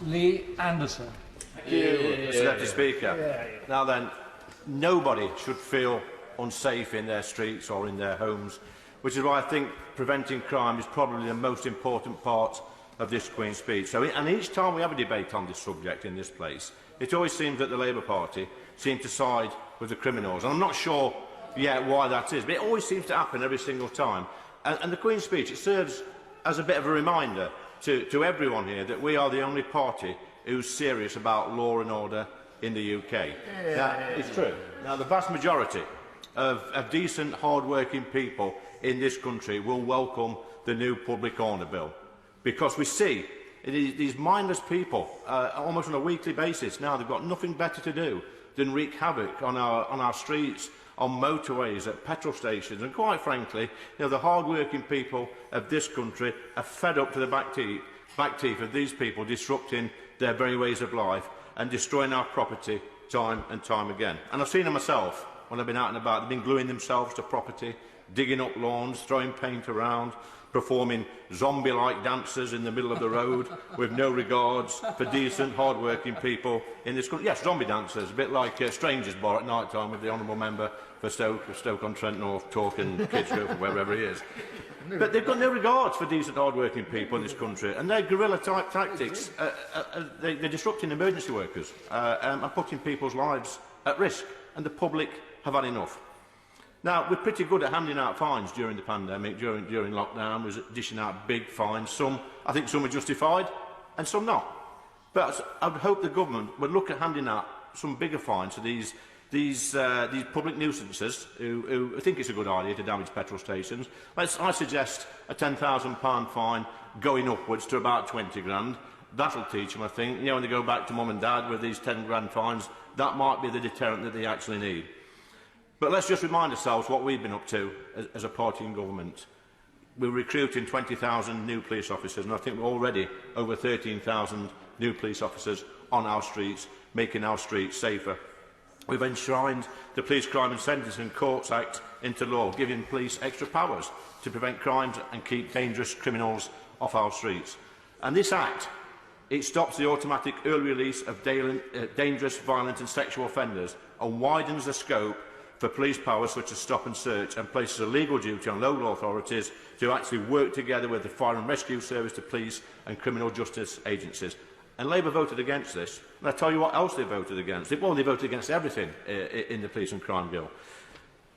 Lee Anderson. Thank you, Mr Deputy Speaker. Now then, nobody should feel unsafe in their streets or in their homes, which is why I think preventing crime is probably the most important part of this Queen's speech. And each time we have a debate on this subject in this place, it always seems that the Labour Party seem to side with the criminals. And I'm not sure yet why that is, but it always seems to happen every single time. And the Queen's speech, it serves as a bit of a reminder to everyone here that we are the only party who's serious about law and order in the UK. It's true. Now, the vast majority of decent, hard-working people in this country will welcome the new Public Order Bill, because we see these mindless people almost on a weekly basis now. They've got nothing better to do than wreak havoc on our streets, on motorways, at petrol stations, and quite frankly, the hard-working people of this country are fed up to the back teeth of these people disrupting their very ways of life and destroying our property time and time again. And I've seen it myself when I've been out and about. They've been gluing themselves to property, digging up lawns, throwing paint around, performing zombie-like dances in the middle of the road with no regards for decent, hard-working people in this country. Yes, zombie dancers, a bit like Strangers Bar at night time with the honourable member for Stoke-on-Trent North talking Kidsgrove or wherever he is. But they've got no regards for decent, hard-working people in this country, and their guerrilla-type tactics, they're disrupting emergency workers and putting people's lives at risk, and the public have had enough. Now, we're pretty good at handing out fines during the pandemic, during lockdown. We're dishing out big fines. I think some are justified, and some not. But I would hope the government would look at handing out some bigger fines to these public nuisances who think it's a good idea to damage petrol stations. I suggest a £10,000 fine going upwards to about 20 grand. That'll teach them, I think. When they go back to mum and dad with these 10 grand fines, that might be the deterrent that they actually need. But let's just remind ourselves what we've been up to as a party in government. We're recruiting 20,000 new police officers, and I think we're already over 13,000 new police officers on our streets, making our streets safer. We've enshrined the Police Crime and Sentencing Courts Act into law, giving police extra powers to prevent crimes and keep dangerous criminals off our streets. And this Act, it stops the automatic early release of dangerous, violent and sexual offenders and widens the scope for police powers such as stop and search, and places a legal duty on local authorities to actually work together with the Fire and Rescue Service, the police and criminal justice agencies. And Labour voted against this. And I tell you what else they voted against. They voted against everything in the Police and Crime Bill.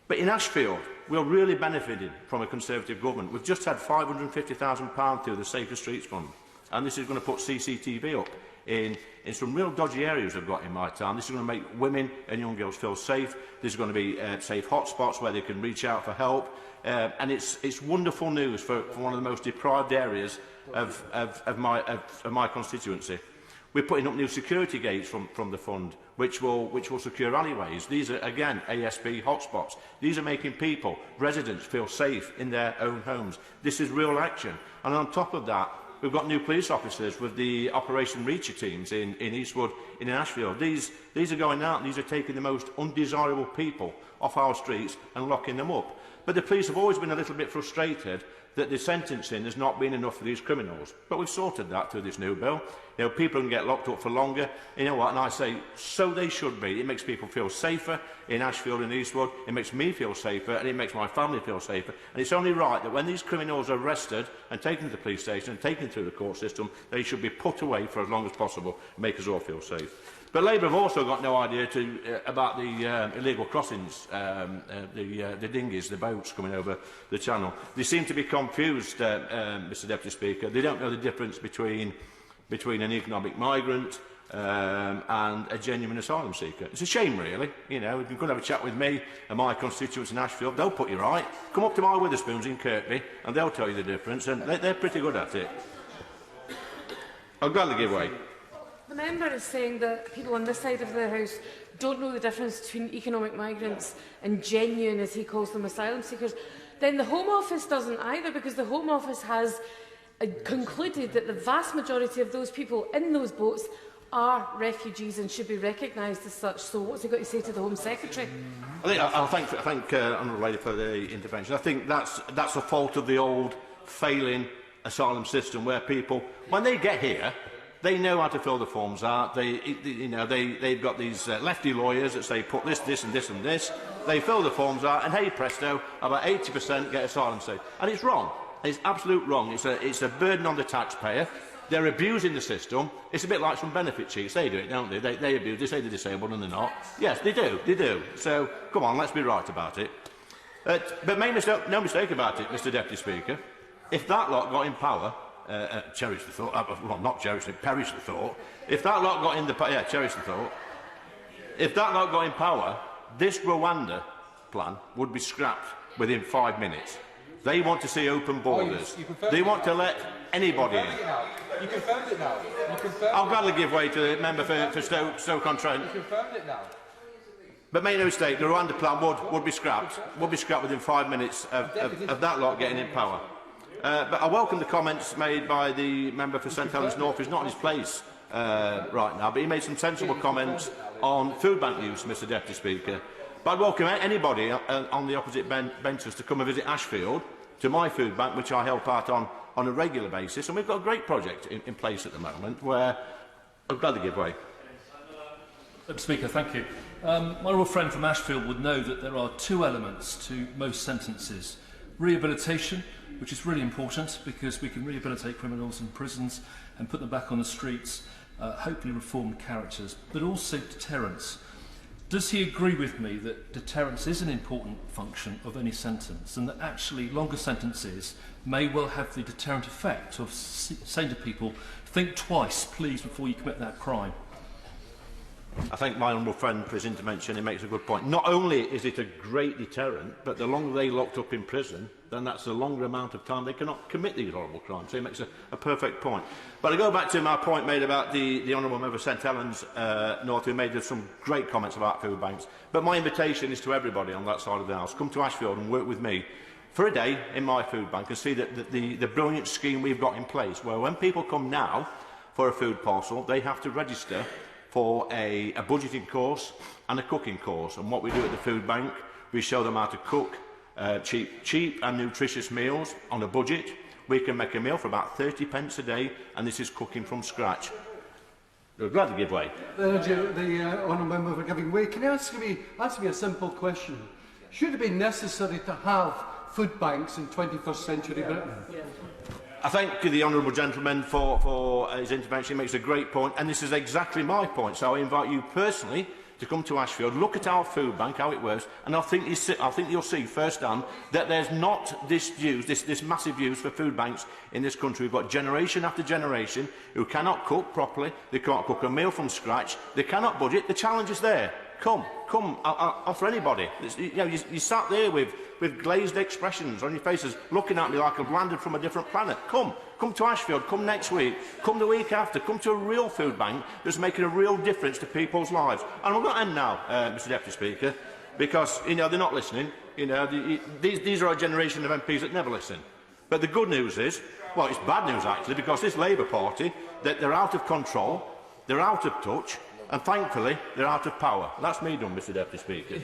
But in Ashfield, we're really benefiting from a Conservative government. We've just had £550,000 through the Safer Streets Fund. And this is going to put CCTV up in some real dodgy areas we've got in my town. This is going to make women and young girls feel safe. There's going to be safe hotspots where they can reach out for help. And it's wonderful news for one of the most deprived areas of my constituency. We're putting up new security gates from the fund, which will secure alleyways. These are, again, ASB hotspots. These are making people, residents, feel safe in their own homes. This is real action. And on top of that, we've got new police officers with the Operation Reacher teams in Eastwood, in Ashfield. These are going out and these are taking the most undesirable people off our streets and locking them up. But the police have always been a little bit frustrated that the sentencing has not been enough for these criminals. But we've sorted that through this new bill. People can get locked up for longer. You know what? And I say, so they should be. It makes people feel safer in Ashfield and Eastwood. It makes me feel safer, and it makes my family feel safer. And it's only right that when these criminals are arrested and taken to the police station and taken through the court system, they should be put away for as long as possible and make us all feel safe. But Labour have also got no idea about the illegal crossings, the dinghies, the boats coming over the channel. They seem to be confused, Mr Deputy Speaker. They don't know the difference between an economic migrant and a genuine asylum seeker. It's a shame, really. If you could have a chat with me and my constituents in Ashfield, they'll put you right. Come up to my Witherspoons in Kirkby and they'll tell you the difference, and they're pretty good at it. I'll gladly give way. The member is saying that people on this side of the House don't know the difference between economic migrants and genuine, as he calls them, asylum seekers. Then the Home Office doesn't either, because the Home Office has concluded that the vast majority of those people in those boats are refugees and should be recognised as such. So what's he got to say to the Home Secretary? I thank Honourable Lady for the intervention. I think that's a fault of the old failing asylum system, where people, when they get here, They know how to fill the forms out. They've got these lefty lawyers that say put this, this and this and this. They fill the forms out and hey presto, about 80% get asylum status. And it's wrong. It's absolute wrong. It's a burden on the taxpayer. They're abusing the system. It's a bit like some benefit cheats. They do it, don't they? They abuse. They say they're disabled and they're not. Yes, they do. They do. So come on, let's be right about it. But make no mistake about it, Mr. Deputy Speaker. If that lot got in power, cherish the thought. Well, not cherish it, perish the thought. If that lot got in the cherish the thought. If that lot got in power, this Rwanda plan would be scrapped within 5 minutes. They want to see open borders. They want to let anybody in. You confirmed it now. I'll gladly give way to the member for Stoke-on-Trent. You confirmed it now. But make no mistake, the Rwanda plan would be scrapped. Would be scrapped within 5 minutes of that lot getting in power. But I welcome the comments made by the member for St Helens North, who's not in his place right now, but he made some sensible comments on food bank use, Mr Deputy Speaker. But I'd welcome anybody on the opposite benches to come and visit Ashfield, to my food bank, which I help out on a regular basis, and we've got a great project in place at the moment where I'm glad to give way. Speaker, thank you. My old friend from Ashfield would know that there are two elements to most sentences. Rehabilitation, which is really important because we can rehabilitate criminals in prisons and put them back on the streets, hopefully reformed characters, but also deterrence. Does he agree with me that deterrence is an important function of any sentence and that actually longer sentences may well have the deterrent effect of saying to people, think twice, please, before you commit that crime? I thank my honourable friend for his intervention. He makes a good point. Not only is it a great deterrent, but the longer they're locked up in prison, then that's a longer amount of time they cannot commit these horrible crimes. So he makes a perfect point. But I go back to my point made about the honourable member St Helens North, who made some great comments about food banks. But my invitation is to everybody on that side of the House. Come to Ashfield and work with me for a day in my food bank and see the brilliant scheme we've got in place, where when people come now for a food parcel, they have to register for a budgeting course and a cooking course. And what we do at the food bank, we show them how to cook cheap and nutritious meals on a budget. We can make a meal for about 30 pence a day, and this is cooking from scratch. We're glad to give way. The honourable member for giving way. Can you answer me a simple question? Should it be necessary to have food banks in 21st century Britain? Yeah. I thank the honourable gentleman for his intervention. He makes a great point, and this is exactly my point. So I invite you personally to come to Ashfield, look at our food bank, how it works, and I think you'll see firsthand that there's not this massive use for food banks in this country. We've got generation after generation who cannot cook properly, they can't cook a meal from scratch, they cannot budget. The challenge is there. Come, I'll offer anybody. You sat there with glazed expressions on your faces, looking at me like I've landed from a different planet. Come to Ashfield, come next week, come the week after, come to a real food bank that's making a real difference to people's lives. And I'm going to end now, Mr Deputy Speaker, because they're not listening. These are a generation of MPs that never listen. But the good news is, well, it's bad news actually, because this Labour Party, they're out of control, they're out of touch, and thankfully they're out of power. That's me done, Mr Deputy Speaker.